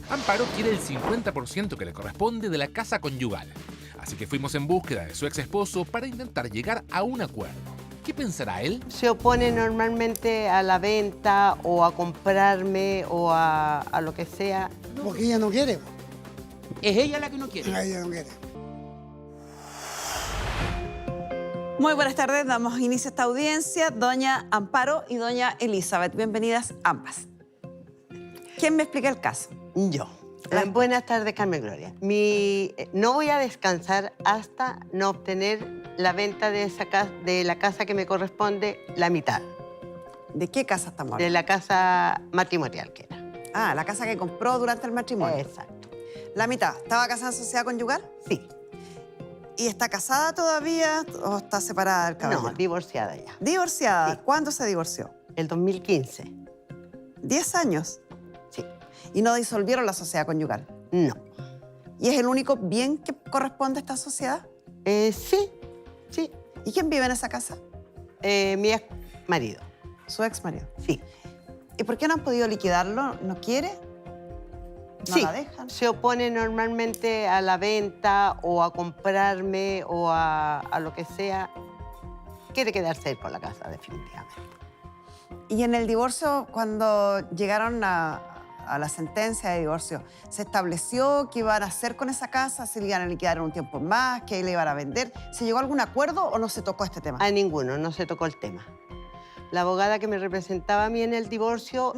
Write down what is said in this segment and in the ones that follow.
Amparo quiere el 50% que le corresponde de la casa conyugal. Así que fuimos en búsqueda de su ex esposo para intentar llegar a un acuerdo. ¿Qué pensará él? Se opone normalmente a la venta o a comprarme o a lo que sea. Porque ella no quiere. Es ella la que no quiere. Ella no quiere. Muy buenas tardes, damos inicio a esta audiencia, doña Amparo y doña Elizabeth. Bienvenidas ambas. ¿Quién me explica el caso? Yo. Buenas tardes, Carmen Gloria. No voy a descansar hasta no obtener la venta de la casa que me corresponde, la mitad. ¿De qué casa estamos De hablando? la casa matrimonial que era. Ah, la casa que compró durante el matrimonio. Exacto. La mitad. ¿Estaba casada en sociedad conyugal? Sí. ¿Y está casada todavía o está separada del caballero? No, divorciada ya. ¿Divorciada? Sí. ¿Cuándo se divorció? El 2015. 10 años. Sí. ¿Y no disolvieron la sociedad conyugal? No. ¿Y es el único bien que corresponde a esta sociedad? Sí. Sí. ¿Y quién vive en esa casa? Mi ex marido. Su ex marido. Sí. ¿Y por qué no han podido liquidarlo? ¿No quiere? ¿No Sí, la dejan? se opone normalmente a la venta o a comprarme o a lo que sea. Quiere quedarse él con la casa, definitivamente. Y en el divorcio, cuando llegaron a la sentencia de divorcio, ¿se estableció qué iban a hacer con esa casa? ¿Se le iban a liquidar en un tiempo más? ¿Qué le iban a vender? ¿Se llegó a algún acuerdo o no se tocó este tema? A ninguno, no se tocó el tema. La abogada que me representaba a mí en el divorcio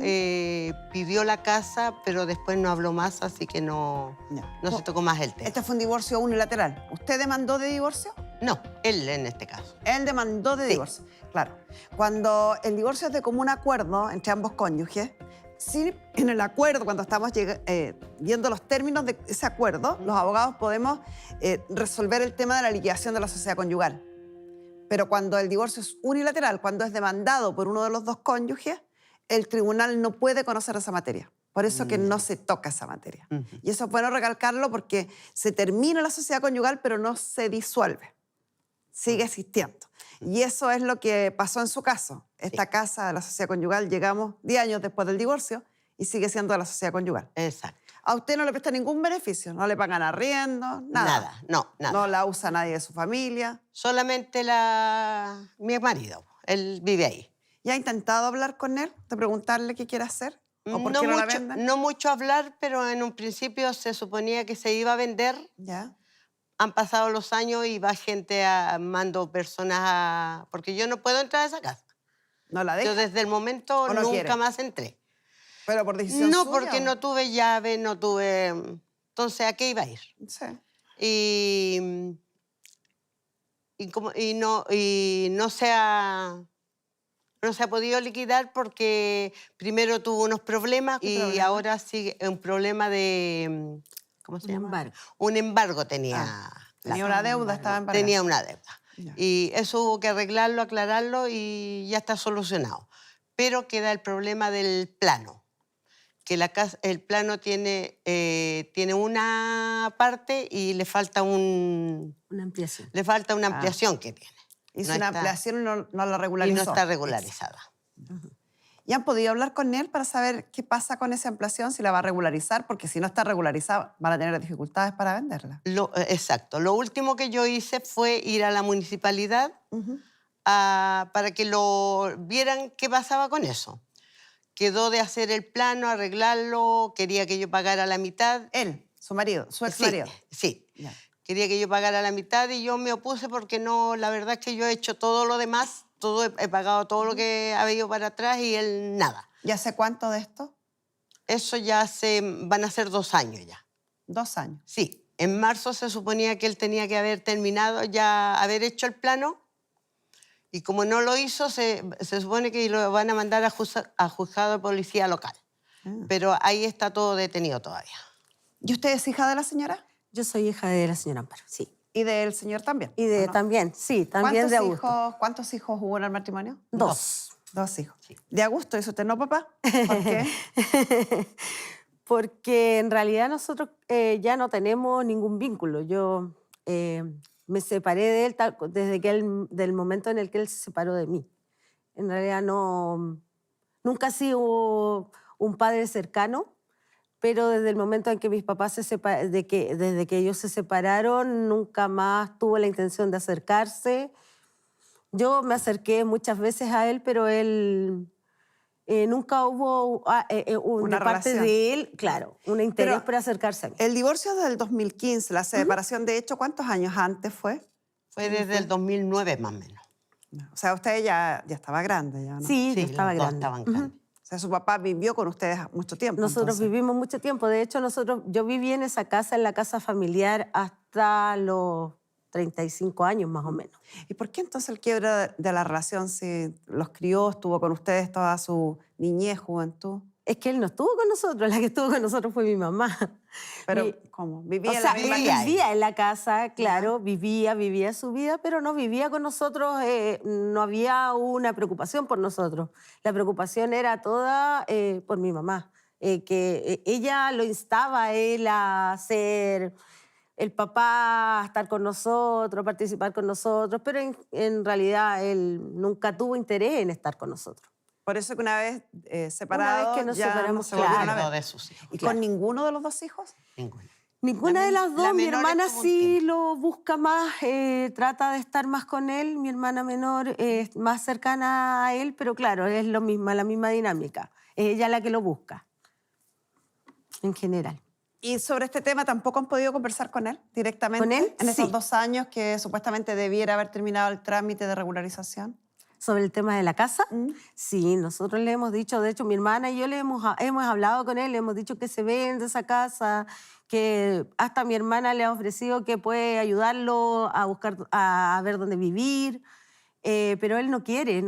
pidió la casa, pero después no habló más, así que no se tocó más el tema. Este fue un divorcio unilateral. ¿Usted demandó de divorcio? No, él en este caso. Él demandó de Sí. divorcio. Claro. Cuando el divorcio es de común acuerdo entre ambos cónyuges, sí, en el acuerdo, cuando estamos viendo los términos de ese acuerdo, los abogados podemos resolver el tema de la liquidación de la sociedad conyugal. Pero cuando el divorcio es unilateral, cuando es demandado por uno de los dos cónyuges, el tribunal no puede conocer esa materia. Por eso que no se toca esa materia. Y eso es bueno recalcarlo porque se termina la sociedad conyugal, pero no se disuelve. Sigue existiendo. Y eso es lo que pasó en su caso. Esta casa de la sociedad conyugal, llegamos 10 años después del divorcio y sigue siendo de la sociedad conyugal. Exacto. A usted no le presta ningún beneficio, no le pagan arriendo, nada. Nada. No la usa nadie de su familia. Solamente mi marido, él vive ahí. ¿Y ha intentado hablar con él, de preguntarle qué quiere hacer? ¿O por qué no la venden? No mucho hablar, pero en un principio se suponía que se iba a vender. Ya. Han pasado los años y va gente mando personas porque yo no puedo entrar a esa casa. ¿No la deja? Yo desde el momento ¿O no quiere? nunca más entré. ¿Pero por decisión No, suya, porque o? no tuve llave, no tuve... Entonces, ¿a qué iba a ir? Sí. No se ha podido liquidar porque primero tuvo unos problemas y problema? ahora sigue un problema de... ¿Cómo se llama? Embargo. Un embargo tenía. Tenía una deuda, estaba embargada. Tenía una deuda. Ya. Y eso hubo que arreglarlo, aclararlo y ya está solucionado. Pero queda el problema del plano. Que el plano tiene una parte y le falta Una ampliación. una ampliación que tiene. Hizo No una está- ampliación y no la Y regularizó. no está regularizada. ¿Y han podido hablar con él para saber qué pasa con esa ampliación, si la va a regularizar? Porque si no está regularizada, van a tener dificultades para venderla. Exacto. Lo último que yo hice fue ir a la municipalidad para que lo vieran qué pasaba con eso. Quedó de hacer el plano, arreglarlo, quería que yo pagara la mitad. Él, su marido, su ex marido. Sí. Ya. Quería que yo pagara la mitad y yo me opuse porque no, la verdad es que yo he hecho todo lo demás, he pagado todo lo que ha ido para atrás y él nada. ¿Y hace cuánto de esto? Eso ya van a ser 2 años ya. 2 años. Sí, en marzo se suponía que él tenía que haber terminado, ya haber hecho el plano y como no lo hizo, se supone que lo van a mandar a juzgado de policía local. Pero ahí está todo detenido todavía. ¿Y usted es hija de la señora? Yo soy hija de la señora Amparo, sí. ¿Y del señor también? Y de ¿o no? también, sí, también de Augusto. ¿Cuántos hijos hubo en el matrimonio? 2. 2 hijos. Sí. ¿De Augusto? ¿Dice usted no, papá? ¿Por qué? Porque en realidad nosotros ya no tenemos ningún vínculo. Yo me separé de él desde del momento en el que él se separó de mí. En realidad no nunca ha sido un padre cercano, pero desde el momento en que mis papás desde que ellos se separaron, nunca más tuvo la intención de acercarse. Yo me acerqué muchas veces a él, pero él nunca hubo Una de parte relación. de él, claro, un interés Pero por acercarse a mí. El divorcio es del 2015, la separación, de hecho, ¿cuántos años antes fue? Fue desde el 2009 más o menos. O sea, usted ya estaba grande, ya, ¿no? Sí, yo los estaba dos grande. estaban Ujú. grandes. O sea, su papá vivió con ustedes mucho tiempo. Nosotros entonces. vivimos mucho tiempo. De hecho, yo viví en esa casa, en la casa familiar, hasta los 35 años más o menos. ¿Y por qué entonces el quiebre de la relación si los crió, estuvo con ustedes toda su niñez, juventud? Es que él no estuvo con nosotros, la que estuvo con nosotros fue mi mamá. Pero, ¿cómo? ¿Vivía O en sea, la misma él casa? vivía en la casa, claro, vivía su vida, pero no vivía con nosotros, no había una preocupación por nosotros. La preocupación era toda por mi mamá, que ella lo instaba a él a ser el papá, a estar con nosotros, a participar con nosotros, pero en realidad él nunca tuvo interés en estar con nosotros. Por eso que una vez separados, que nos ya separamos, no se volvieron a claro. ver. De sus hijos. ¿Y claro. con ninguno de los dos hijos? Ninguno. Ninguna de las la dos, mi menor hermana estuvo un sí tiempo. lo busca más, trata de estar más con él, mi hermana menor es más cercana a él, pero claro, es lo mismo, la misma dinámica. Es ella la que lo busca, en general. ¿Y sobre este tema tampoco han podido conversar con él directamente? ¿Con él? En esos Sí. 2 años que supuestamente debiera haber terminado el trámite de regularización. Sobre el tema de la casa, Mm. sí, nosotros le hemos dicho, de hecho mi hermana y yo hemos hablado con él, le hemos dicho que se vende esa casa, que hasta mi hermana le ha ofrecido que puede ayudarlo a buscar, a ver dónde vivir, pero él no quiere.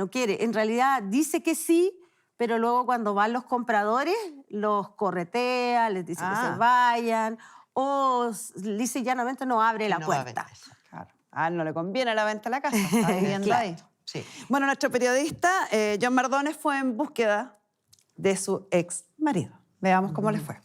En realidad dice que sí, pero luego cuando van los compradores los corretea, les dice que se vayan, o lisa y llanamente no abre la No va a puerta. vender eso. Claro. A él no le conviene la venta de la casa, está viviendo Claro. ahí. Sí. Bueno, nuestro periodista John Mardones fue en búsqueda de su ex marido. Veamos cómo le fue.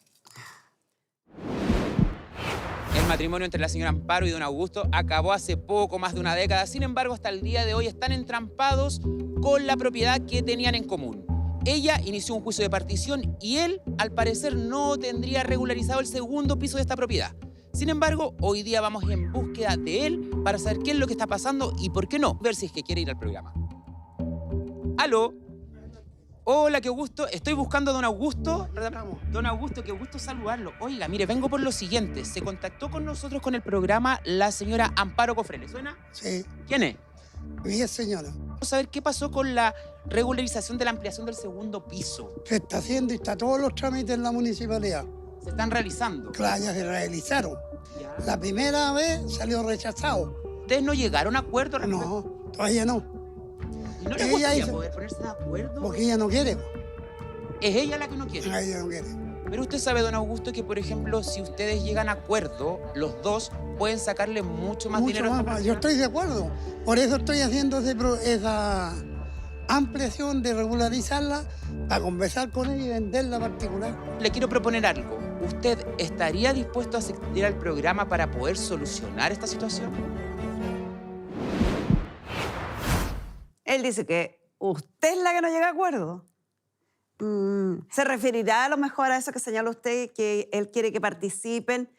El matrimonio entre la señora Amparo y don Augusto acabó hace poco más de una década. Sin embargo, hasta el día de hoy están entrampados con la propiedad que tenían en común. Ella inició un juicio de partición y él, al parecer, no tendría regularizado el segundo piso de esta propiedad. Sin embargo, hoy día vamos en búsqueda de él para saber qué es lo que está pasando y por qué no, ver si es que quiere ir al programa. ¿Aló? Hola, qué gusto. Estoy buscando a don Augusto. Don Augusto, qué gusto saludarlo. Oiga, mire, vengo por lo siguiente. Se contactó con nosotros con el programa la señora Amparo Cofre. ¿Le suena? Sí, ¿Quién es? bien señora. Vamos a saber qué pasó con la regularización de la ampliación del segundo piso. Se está haciendo y está todos los trámites en la municipalidad. Se están realizando. Claro, ya se realizaron. Ya. La primera vez salió rechazado. ¿Ustedes no llegaron a acuerdo? respecto- No, todavía no, ¿Y no les ella gustaría hizo- poder ponerse de acuerdo? porque ella no quiere. Es ella la que no quiere. Ella no quiere. Pero usted sabe, don Augusto, que, por ejemplo, si ustedes llegan a acuerdo, los dos pueden sacarle mucho más Mucho dinero a más, esta yo persona. estoy de acuerdo. Por eso estoy haciendo esa ampliación de regularizarla para conversar con ella y venderla particular. Le quiero proponer algo. ¿Usted estaría dispuesto a asistir al programa para poder solucionar esta situación? Él dice que usted es la que no llega a acuerdo. ¿Se referirá a lo mejor a eso que señala usted, que él quiere que participen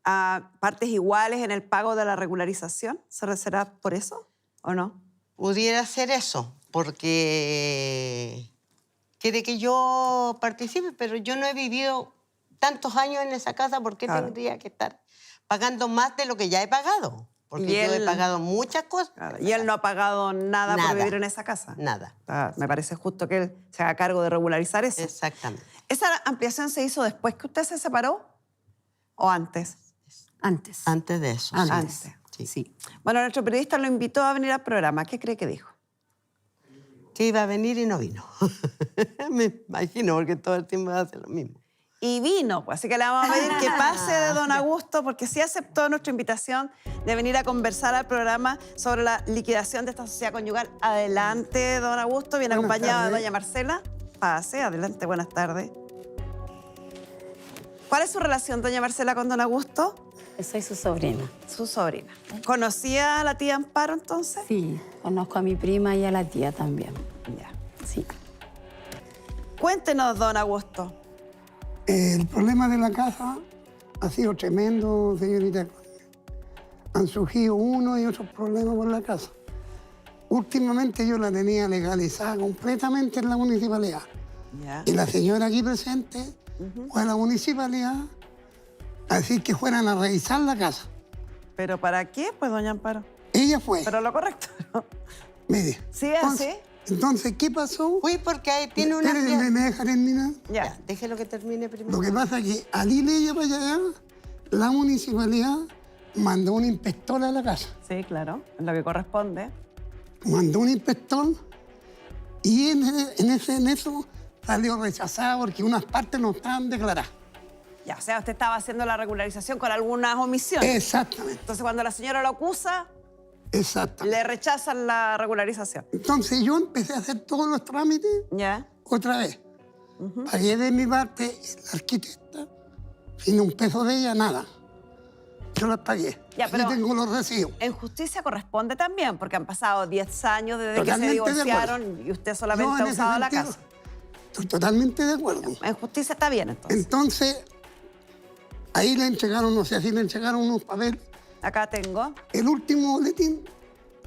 a partes iguales en el pago de la regularización? ¿Será por eso o no? Pudiera ser eso, porque quiere que yo participe, pero yo no he vivido tantos años en esa casa, ¿por qué Claro. tendría que estar pagando más de lo que ya he pagado? Porque Y yo he él- pagado muchas cosas. Claro, y él no ha pagado nada por Nada. vivir en esa casa. Nada. Me parece justo que él se haga cargo de regularizar eso. Exactamente. ¿Esa ampliación se hizo después que usted se separó o antes? Antes. Antes de eso. Antes. Sí. Sí. Bueno, nuestro periodista lo invitó a venir al programa. ¿Qué cree que dijo? Que iba a venir y no vino. Me imagino, porque todo el tiempo hace lo mismo. Y vino, pues, así que le vamos a pedir que pase de don Augusto, porque sí aceptó nuestra invitación de venir a conversar al programa sobre la liquidación de esta sociedad conyugal. Adelante, don Augusto, bien Buenas acompañado de tardes. doña Marcela. Pase, adelante, buenas tardes. ¿Cuál es su relación, doña Marcela, con don Augusto? Soy su sobrina. Su sobrina. ¿Conocía a la tía Amparo, entonces? Sí, conozco a mi prima y a la tía también. Ya. Sí. Cuéntenos, don Augusto. El problema de la casa ha sido tremendo, señorita. Han surgido uno y otros problemas por la casa. Últimamente yo la tenía legalizada completamente en la municipalidad. Ya. Y la señora aquí presente fue a la municipalidad a decir que fueran a revisar la casa. ¿Pero para qué, pues, doña Amparo? Ella fue. Pero lo correcto, ¿no? Mire. ¿Sí es así? Entonces, ¿qué pasó? Fui porque ahí tiene una... Espérenme, ¿me deja terminar? Ya, déjelo que termine primero. Lo que pasa es que al ir ella para allá, la municipalidad mandó un inspector a la casa. Sí, claro, es lo que corresponde. Mandó un inspector y en eso salió rechazada porque unas partes no estaban declaradas. Ya, o sea, usted estaba haciendo la regularización con algunas omisiones. Exactamente, Entonces, cuando la señora lo acusa, exactamente. le rechazan la regularización. Entonces yo empecé a hacer todos los trámites ¿Ya? otra vez. Pagué de mi parte la arquitecta, sin un peso de ella, nada. Yo las pagué. Ya, Aquí pero- tengo los recibos. En justicia corresponde también, porque han pasado 10 años desde que se Totalmente de acuerdo. divorciaron y usted solamente Yo ha en ese usado la sentido, casa. Estoy totalmente de acuerdo. En justicia está bien, entonces. Entonces, ahí le entregaron, no sé si le entregaron unos papeles. Acá tengo. El último boletín,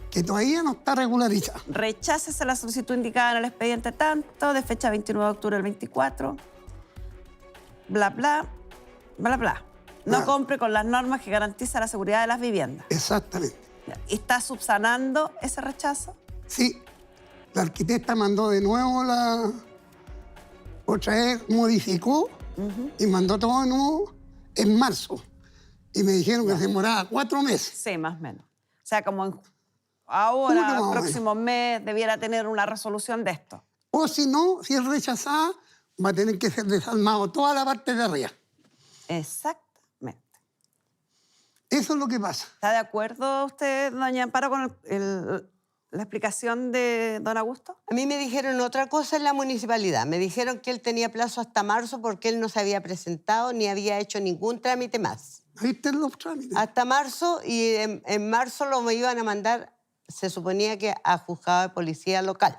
que todavía no está regularizado. Rechácese la solicitud indicada en el expediente tanto, de fecha 29 de octubre del 24. Bla, bla, bla, bla. No Nada. compre con las normas que garantizan la seguridad de las viviendas. Exactamente. ¿Y está subsanando ese rechazo? Sí, la arquitecta mandó de nuevo la... Otra vez modificó y mandó todo de nuevo en marzo. Y me dijeron que se demoraba 4 meses. Sí, más o menos. O sea, como ahora, Julio, más o el próximo mes, debiera tener una resolución de esto. O si no, si es rechazada, va a tener que ser desarmado toda la parte de arriba. Exactamente. Eso es lo que pasa. ¿Está de acuerdo usted, doña Amparo, con la explicación de don Augusto? A mí me dijeron otra cosa en la municipalidad. Me dijeron que él tenía plazo hasta marzo porque él no se había presentado ni había hecho ningún trámite más. Ahí están los trámites. Hasta marzo, y en marzo lo me iban a mandar, se suponía que a juzgado de policía local.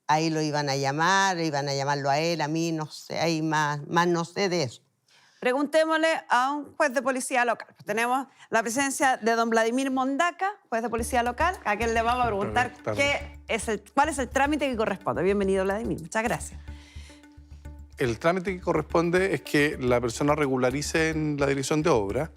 Ahí lo iban a llamarlo a él, a mí, no sé, ahí más no sé de eso. Preguntémosle a un juez de policía local. Tenemos la presencia de don Vladimir Mondaca, juez de policía local, a quien le vamos a preguntar cuál es el trámite que corresponde. Bienvenido, Vladimir. Muchas gracias. El trámite que corresponde es que la persona regularice en la dirección de obra.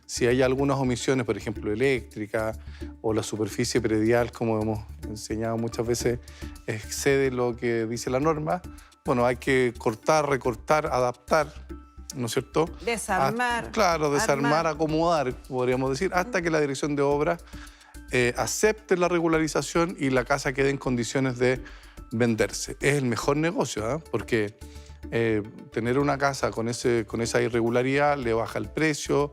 Si hay algunas omisiones, por ejemplo, eléctrica o la superficie predial, como hemos enseñado muchas veces, excede lo que dice la norma, bueno, hay que cortar, recortar, adaptar, ¿no es cierto? Desarmar. Claro, desarmar, armar. acomodar, podríamos decir, hasta que la dirección de obra acepte la regularización y la casa quede en condiciones de venderse. Es el mejor negocio, ¿eh? Porque tener una casa con esa irregularidad le baja el precio,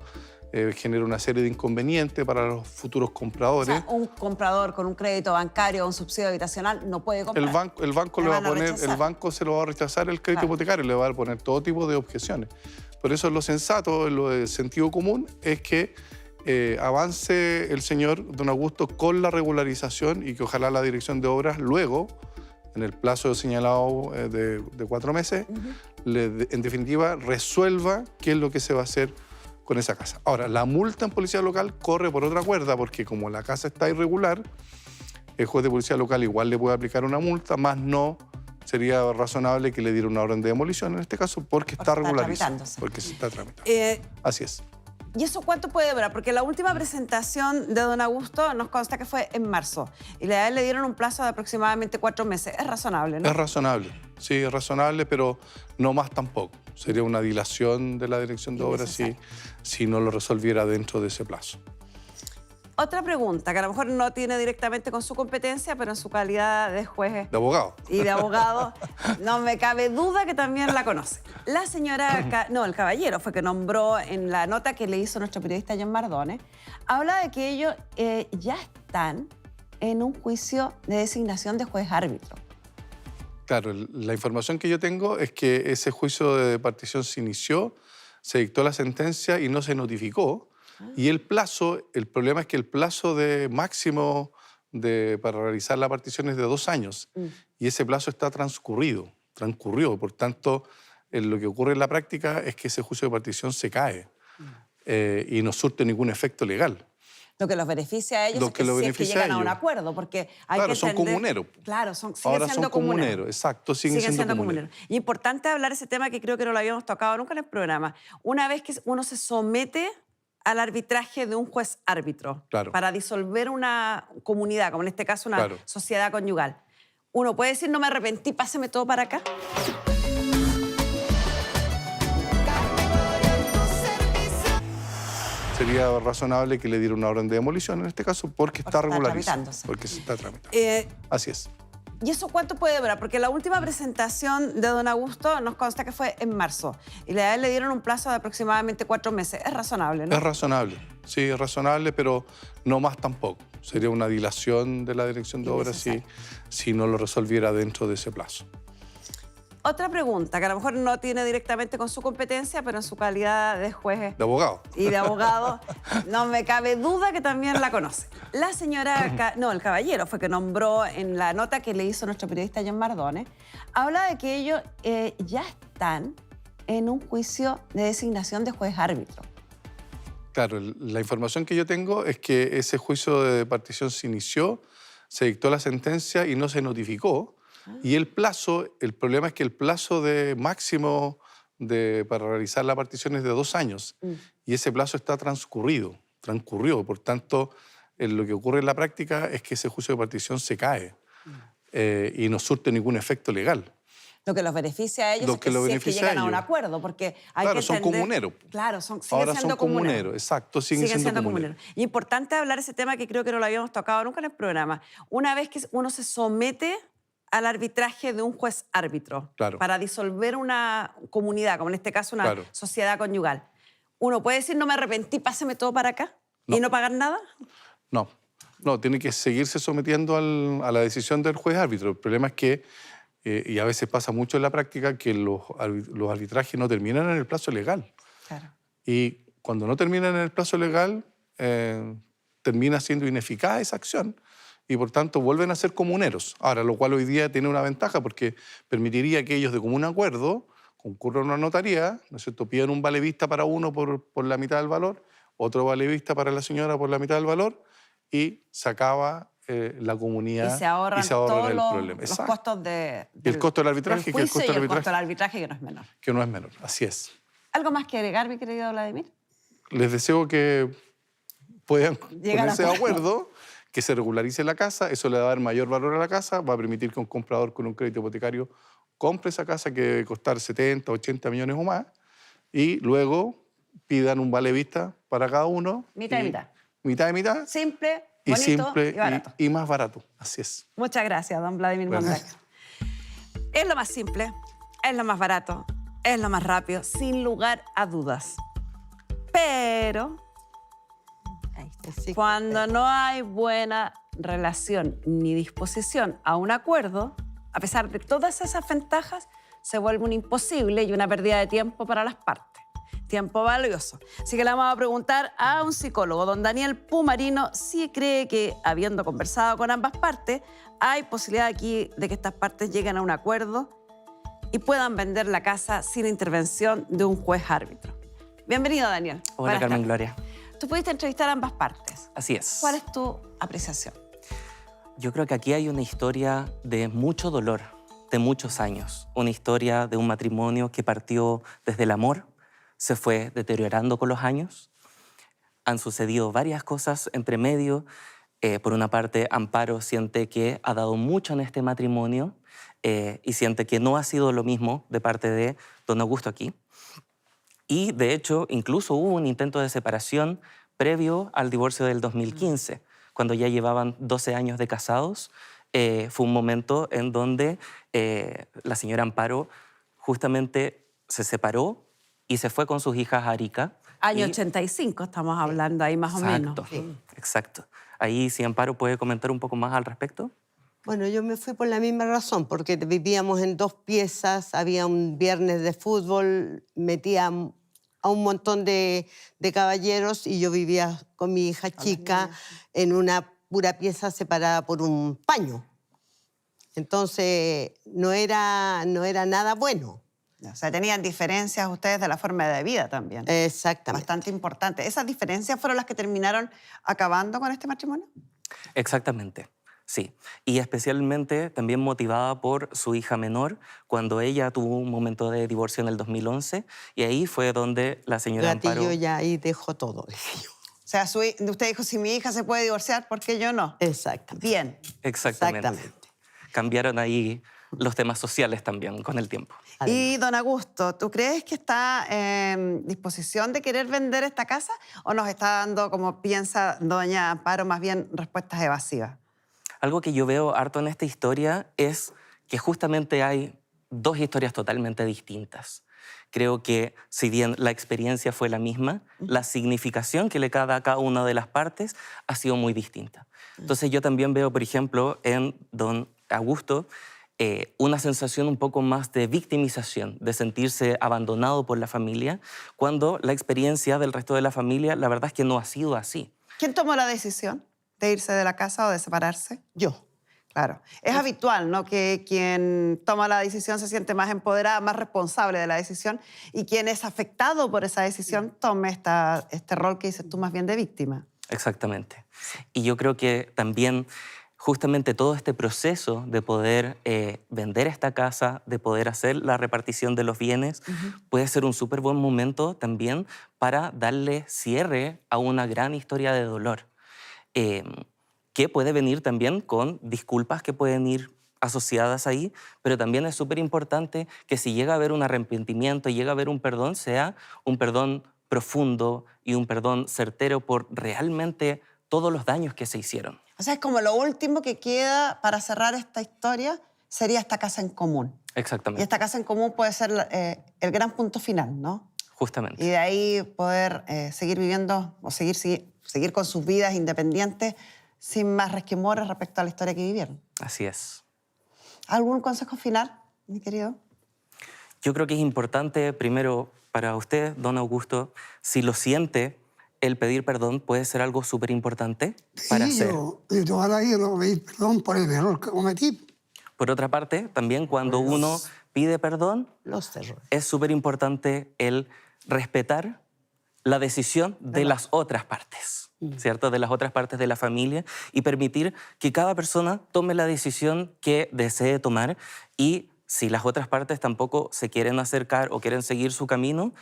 genera una serie de inconvenientes para los futuros O compradores. sea, un comprador con un crédito bancario o un subsidio habitacional no puede comprar. El banco Le le va a van a poner, rechazar. el banco se lo va a rechazar el crédito Claro. hipotecario, le va a poner todo tipo de objeciones. Por eso lo sensato, lo de sentido común, es que avance el señor don Augusto con la regularización y que ojalá la dirección de obras luego, en el plazo señalado de 4 meses, en definitiva resuelva qué es lo que se va a hacer con esa casa. Ahora, la multa en policía local corre por otra cuerda porque como la casa está irregular, el juez de policía local igual le puede aplicar una multa, más no sería razonable que le diera una orden de demolición en este caso porque está regularizado. tramitándose. Porque se está tramitando. Eh, Así es. ¿Y eso cuánto puede durar? Porque la última presentación de don Augusto nos consta que fue en marzo y a él le dieron un plazo de aproximadamente 4 meses. Es razonable, ¿no? Es razonable, sí, es razonable, pero no más tampoco. Sería una dilación de la dirección de obras si no lo resolviera dentro de ese plazo. Otra pregunta, que a lo mejor no tiene directamente con su competencia, pero en su calidad de juez De abogado. y de abogado, no me cabe duda que también la conoce. La señora, el caballero fue que nombró en la nota que le hizo nuestro periodista John Mardones, habla de que ellos ya están en un juicio de designación de juez árbitro. Claro, la información que yo tengo es que ese juicio de partición se inició, se dictó la sentencia y no se notificó. Y el problema es que el plazo de máximo para realizar la partición es de 2 años. Y ese plazo está transcurrido. transcurrió. Por tanto, lo que ocurre en la práctica es que ese juicio de partición se cae y no surte ningún efecto legal. Lo que los beneficia a ellos Lo es que que los si es que beneficia llegan a a un ellos. acuerdo, porque hay Claro, que son entender... comuneros. Claro, siguen Ahora siendo son comuneros, exacto, siguen siendo comuneros. Y importante hablar ese tema que creo que no lo habíamos tocado nunca en el programa. Una vez que uno se somete al arbitraje de un juez árbitro Claro. para disolver una comunidad, como en este caso una Claro. sociedad conyugal, uno puede decir, no me arrepentí, páseme todo para acá. Sería razonable que le diera una orden de demolición en este caso porque está está regularizado. tramitándose. Porque se está tramitando. Así es. ¿Y eso cuánto puede durar? Porque la última presentación de don Augusto nos consta que fue en marzo y a él le dieron un plazo de aproximadamente 4 meses. Es razonable, ¿no? Es razonable, sí, es razonable, pero no más tampoco. Sería una dilación de la dirección de obras si no lo resolviera dentro de ese plazo. Otra pregunta, que a lo mejor no tiene directamente con su competencia, pero en su calidad de juez De abogado. y de abogado, no me cabe duda que también la conoce. La señora, no, el caballero fue que nombró en la nota que le hizo nuestro periodista John Mardones, habla de que ellos ya están en un juicio de designación de juez árbitro. Claro, la información que yo tengo es que ese juicio de partición se inició, se dictó la sentencia y no se notificó. Y el plazo, el problema es que el plazo de máximo para realizar la partición es de 2 años. Y ese plazo está transcurrió. Por tanto, lo que ocurre en la práctica es que ese juicio de partición se cae y no surte ningún efecto legal. Lo que los beneficia a ellos Lo es que que los si es que beneficia llegan a a un ellos. acuerdo, porque hay Claro, que son entender... comuneros. Claro, siguen Ahora siendo son comuneros, exacto, siguen siendo comuneros. Y importante hablar ese tema que creo que no lo habíamos tocado nunca en el programa. Una vez que uno se somete al arbitraje de un juez árbitro Claro. para disolver una comunidad, como en este caso una Claro. sociedad conyugal, uno puede decir, no me arrepentí, páseme todo para acá y no pagar nada. No, tiene que seguirse sometiendo a la decisión del juez árbitro. El problema es que, y a veces pasa mucho en la práctica, que los arbitrajes no terminan en el plazo legal. Claro. Y cuando no terminan en el plazo legal, termina siendo ineficaz esa acción y por tanto vuelven a ser comuneros. Ahora, lo cual hoy día tiene una ventaja porque permitiría que ellos de común acuerdo concurran a una notaría, ¿no es cierto?, pidan un vale vista para uno por la mitad del valor, otro vale vista para la señora por la mitad del valor y se acaba la comunidad Y se ahorran todos el los problema. los Exacto. costos Y el costo del arbitraje, del que el juicio costo y del el costo del arbitraje, arbitraje que no es menor. que no es menor. Así es. ¿Algo más que agregar, mi querido Vladimir? Les deseo que puedan Llegar a ponerse de acuerdo. acuerdo, que se regularice la casa, eso le va a dar mayor valor a la casa, va a permitir que un comprador con un crédito hipotecario compre esa casa que debe costar 70, 80 millones o más, y luego pidan un vale vista para cada uno. Mitad y mitad. Mitad y mitad. Simple, Y bonito simple y barato. y más barato. Así es. Muchas gracias, don Vladimir Bueno. Mondragón. Es lo más simple, es lo más barato, es lo más rápido, sin lugar a dudas. Pero Ahí está, sí. cuando no hay buena relación ni disposición a un acuerdo, a pesar de todas esas ventajas, se vuelve un imposible y una pérdida de tiempo para las partes. Tiempo valioso. Así que le vamos a preguntar a un psicólogo, don Daniel Pumarino, si cree que, habiendo conversado con ambas partes, hay posibilidad aquí de que estas partes lleguen a un acuerdo y puedan vender la casa sin intervención de un juez árbitro. Bienvenido, Daniel. Hola, Buenas Carmen tardes. Gloria. Tú pudiste entrevistar a ambas partes. Así es. ¿Cuál es tu apreciación? Yo creo que aquí hay una historia de mucho dolor, de muchos años. Una historia de un matrimonio que partió desde el amor, se fue deteriorando con los años. Han sucedido varias cosas entre medio. Por una parte, Amparo siente que ha dado mucho en este matrimonio y siente que no ha sido lo mismo de parte de don Augusto aquí. Y, de hecho, incluso hubo un intento de separación previo al divorcio del 2015, cuando ya llevaban 12 años de casados. Fue un momento en donde la señora Amparo justamente se separó y se fue con sus hijas a Arica. Año Y- 85 estamos hablando ahí más o menos. Exacto, exacto. Ahí, si Amparo puede comentar un poco más al respecto. Bueno, yo me fui por la misma razón, porque vivíamos en 2 piezas, había un viernes de fútbol, metía a un montón de caballeros y yo vivía con mi hija chica en una pura pieza separada por un paño. Entonces, no era nada bueno. O sea, tenían diferencias ustedes de la forma de vida también. Exactamente. Bastante importante. ¿Esas diferencias fueron las que terminaron acabando con este matrimonio? Exactamente, sí. Y especialmente también motivada por su hija menor, cuando ella tuvo un momento de divorcio en el 2011, y ahí fue donde la señora Amparo... Gatillo ya ahí dejó todo, dije yo. O sea, usted dijo, si mi hija se puede divorciar, ¿por qué yo no? Exactamente. Bien. Exactamente. Cambiaron ahí los temas sociales también con el tiempo. Y don Augusto, ¿tú crees que está en disposición de querer vender esta casa o nos está dando, como piensa doña Amparo, más bien respuestas evasivas? Algo que yo veo harto en esta historia es que justamente hay dos historias totalmente distintas. Creo que si bien la experiencia fue la misma, la significación que le da a cada una de las partes ha sido muy distinta. Entonces yo también veo, por ejemplo, en don Augusto, una sensación un poco más de victimización, de sentirse abandonado por la familia, cuando la experiencia del resto de la familia, la verdad es que no ha sido así. ¿Quién tomó la decisión de irse de la casa o de separarse? Yo. Claro. Es habitual, ¿no?, que quien toma la decisión se siente más empoderada, más responsable de la decisión, y quien es afectado por esa decisión tome este rol que dices tú más bien de víctima. Exactamente. Y yo creo que también justamente todo este proceso de poder vender esta casa, de poder hacer la repartición de los bienes, puede ser un súper buen momento también para darle cierre a una gran historia de dolor, que puede venir también con disculpas que pueden ir asociadas ahí, pero también es súper importante que si llega a haber un arrepentimiento, llega a haber un perdón, sea un perdón profundo y un perdón certero por realmente todos los daños que se hicieron. O sea, es como lo último que queda para cerrar esta historia sería esta casa en común. Exactamente. Y esta casa en común puede ser el gran punto final, ¿no? Justamente. Y de ahí poder seguir viviendo o seguir con sus vidas independientes sin más resquemores respecto a la historia que vivieron. Así es. ¿Algún consejo final, mi querido? Yo creo que es importante, primero, para usted, don Augusto, si lo siente, el pedir perdón puede ser algo súper importante para hacer. Yo ahora quiero pedir perdón por el error que cometí. Por otra parte, también cuando uno pide perdón, Los errores. es súper importante el respetar la decisión de las otras partes, ¿cierto? De las otras partes de la familia, y permitir que cada persona tome la decisión que desee tomar, y si las otras partes tampoco se quieren acercar o quieren seguir su camino,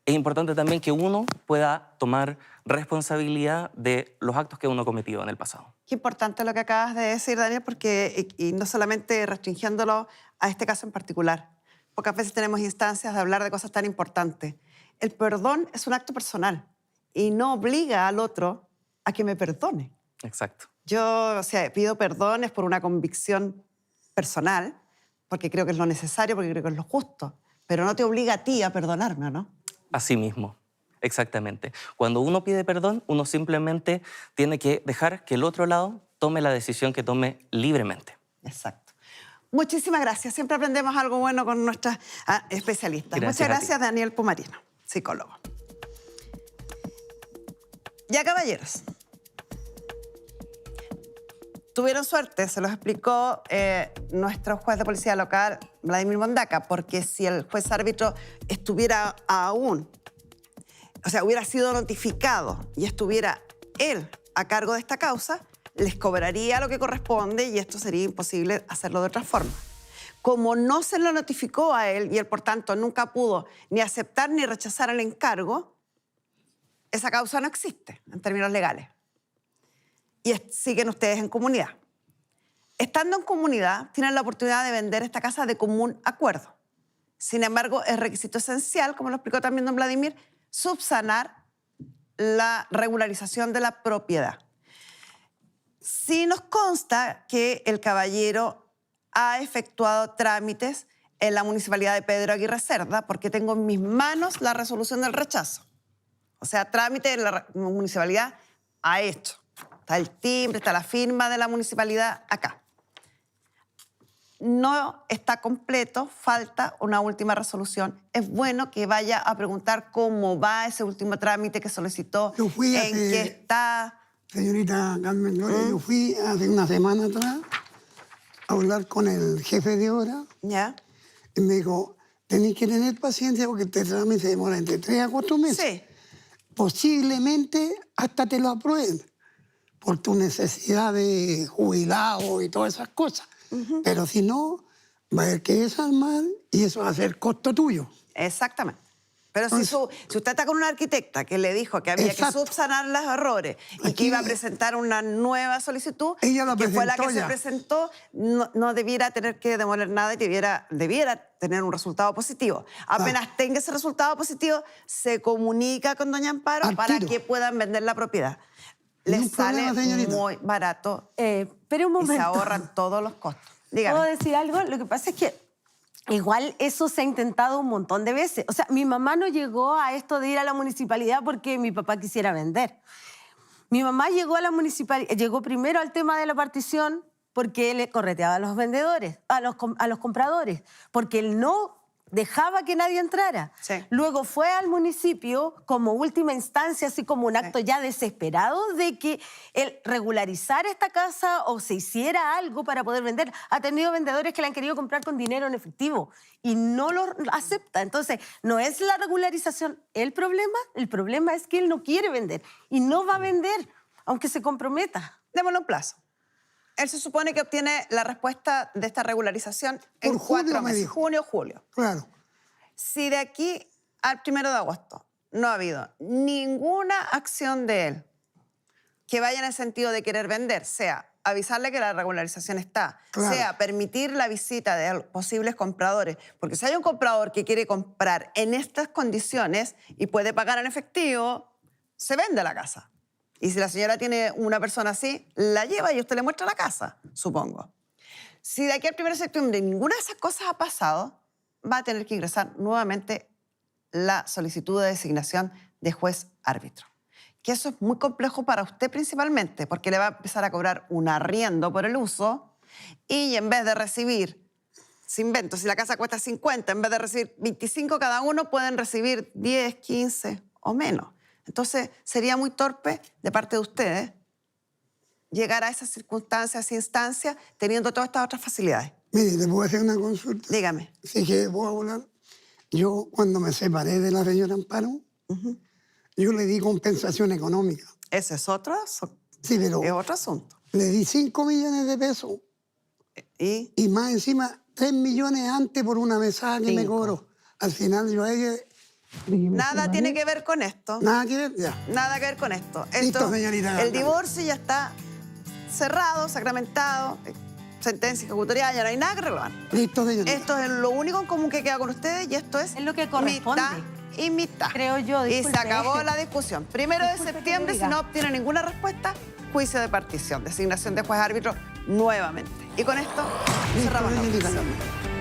es importante también que uno pueda tomar responsabilidad de los actos que uno cometió en el pasado. Qué importante lo que acabas de decir, Daniel, porque y no solamente restringiéndolo a este caso en particular. Pocas veces tenemos instancias de hablar de cosas tan importantes. El perdón es un acto personal y no obliga al otro a que me perdone. Exacto. Yo, o sea, pido perdones por una convicción personal, porque creo que es lo necesario, porque creo que es lo justo, pero no te obliga a ti a perdonarme, ¿o no? Así mismo, exactamente. Cuando uno pide perdón, uno simplemente tiene que dejar que el otro lado tome la decisión que tome libremente. Exacto. Muchísimas gracias. Siempre aprendemos algo bueno con nuestras especialistas. Gracias Muchas a ti. gracias, Daniel Pumarino, psicólogo. Ya, caballeros. Tuvieron suerte, se los explicó nuestro juez de policía local, Vladimir Mondaca, porque si el juez árbitro estuviera aún, o sea, hubiera sido notificado y estuviera él a cargo de esta causa, les cobraría lo que corresponde y esto sería imposible hacerlo de otra forma. Como no se lo notificó a él y él, por tanto, nunca pudo ni aceptar ni rechazar el encargo, esa causa no existe en términos legales. Y siguen ustedes en comunidad. Estando en comunidad, tienen la oportunidad de vender esta casa de común acuerdo. Sin embargo, es requisito esencial, como lo explicó también don Vladimir, subsanar la regularización de la propiedad. Sí nos consta que el caballero ha efectuado trámites en la Municipalidad de Pedro Aguirre Cerda, porque tengo en mis manos la resolución del rechazo. O sea, trámite en la municipalidad ha hecho. Está el timbre, está la firma de la municipalidad acá. No está completo, falta una última resolución. Es bueno que vaya a preguntar cómo va ese último trámite que solicitó, Yo fui en qué está. Señorita Carmen Gloria, yo fui hace una semana atrás a hablar con el jefe de obra ¿Ya? y me dijo, tenéis que tener paciencia porque este trámite se demora entre 3 a 4 meses. Sí. Posiblemente hasta te lo aprueben por tu necesidad de jubilado y todas esas cosas. Pero si no, va a haber que desarmar y eso va a ser costo tuyo. Exactamente. Pero si usted está con una arquitecta que le dijo que había Exacto. que subsanar los errores y que Aquí- iba a presentar una nueva solicitud, Ella la que fue la que presentó se ya. presentó, no debiera tener que demoler nada y debiera tener un resultado positivo. Apenas tenga ese resultado positivo, se comunica con doña Amparo Al para tiro. que puedan vender la propiedad. Ni un Les sale problema, señorita. muy barato Pero un y momento. se ahorran todos los costos. Dígame. ¿Puedo decir algo? Lo que pasa es que igual eso se ha intentado un montón de veces. O sea, mi mamá no llegó a esto de ir a la municipalidad porque mi papá quisiera vender. Mi mamá llegó a la municipalidad, llegó primero al tema de la partición porque él le correteaba a los vendedores, a los compradores, porque él no dejaba que nadie entrara. Sí. Luego fue al municipio como última instancia, así como un acto ya desesperado de que él regularizara esta casa o se hiciera algo para poder vender. Ha tenido vendedores que le han querido comprar con dinero en efectivo y no lo acepta. Entonces, no es la regularización el problema es que él no quiere vender y no va a vender, aunque se comprometa. Démosle un plazo. Él se supone que obtiene la respuesta de esta regularización en Por julio, 4 me meses. dijo. Junio, julio. Claro. Si de aquí al 1 de agosto no ha habido ninguna acción de él que vaya en el sentido de querer vender, sea avisarle que la regularización está, Claro. sea permitir la visita de posibles compradores, porque si hay un comprador que quiere comprar en estas condiciones y puede pagar en efectivo, se vende la casa. Y si la señora tiene una persona así, la lleva y usted le muestra la casa, supongo. Si de aquí al 1 de septiembre ninguna de esas cosas ha pasado, va a tener que ingresar nuevamente la solicitud de designación de juez árbitro. Que eso es muy complejo para usted principalmente, porque le va a empezar a cobrar un arriendo por el uso y en vez de recibir, se invento, si la casa cuesta 50, en vez de recibir 25 cada uno, pueden recibir 10, 15 o menos. Entonces, sería muy torpe de parte de ustedes llegar a esas circunstancias, instancias, teniendo todas estas otras facilidades. Mire, ¿le puedo hacer una consulta? Dígame. Sí que puedo hablar. Yo, cuando me separé de la señora Amparo, yo le di compensación económica. Ese es Sí, pero es otro asunto. le di 5 millones de pesos Y y más encima 3 millones antes por una mesada que me 5. cobró. Al final yo a ella... dije, me nada separé. tiene que ver con esto. Nada que ver, ya. Nada que ver con esto. Listo, señorita. El divorcio ya está cerrado, sacramentado, sentencia ejecutorial, ya no hay nada que relevar. Listo, señorita. Esto es lo único en común que queda con ustedes y esto es Es lo que corresponde. mitad y mitad. Creo yo, Y se disculpe. acabó la discusión. 1 de Disculpe que septiembre, le si diga. no obtiene ninguna respuesta, juicio de partición, designación de juez árbitro nuevamente. Y con esto Listo, cerramos la señorita. audiencia.